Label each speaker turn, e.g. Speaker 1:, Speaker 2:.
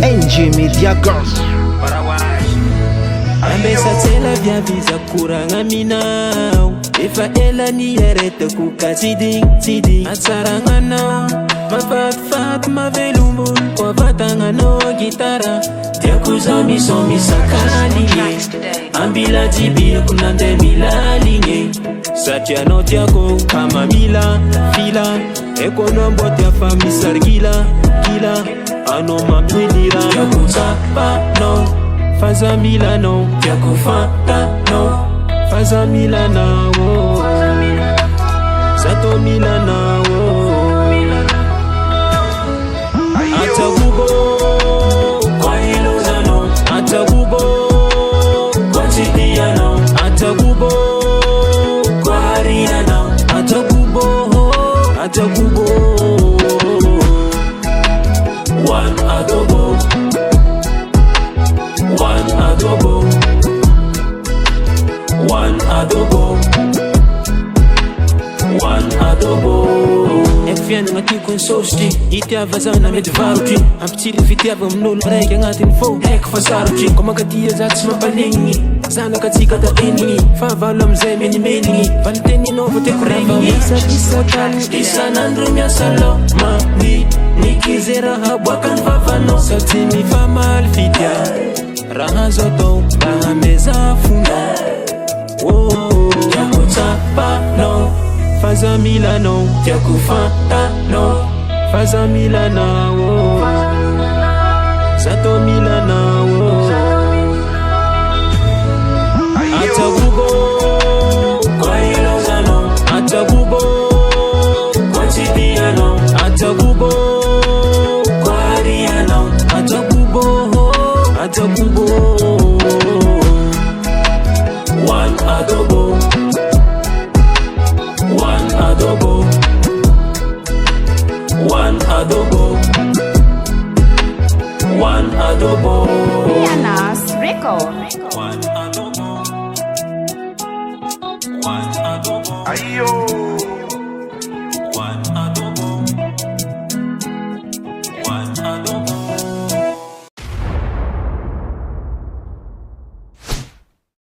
Speaker 1: NG Media Girls.
Speaker 2: Ambesa tela vya viza kuranga minao Ifa ela ni herete kuka tiding Atsaranga nao Mafat mavelumbul Kwa vatanga no gitara Tiakuza misomi sakali Ambila jibi kunande mila linye Satya no tiako kama mila fila Ekonombo tia fami sargila Kila ano mamwidira Tiakuza pa no Faza Milano, Yakufanta no. Faza Milana wo, Sato Milana wo. Atagubo, kwa Iluzano. Atagubo, kwa Chidiano. Atagubo, kwa Ariana. Atagubo, one adobo. One adobo Efiana matikon sosti Itiava zana medvarutri Ampitili fitiava mnolo Raiky agnatin fo Haiko fasarutri Komakatia zatsy mampalegny Zana katsika ta enigny Fahavalo amizay menimenigny Vaniteny novo teko regnigny Isakisakany Isanandro miasa loma Nikizy raha boakany vavano Satsy mifamaly fitya Raha zoto Raha meza funa Tiako tsapa no Faza Milano Tiako fanta no Faza Milana wo Sato Milana wo Atagubo Kwa Ilozano Atagubo Kwa Chidiano Atagubo Kwa Ariano Atagubo One adobo One adobo One adobo One adobo
Speaker 3: Rihanna's Record.
Speaker 2: One adobo One adobo
Speaker 1: Ayo.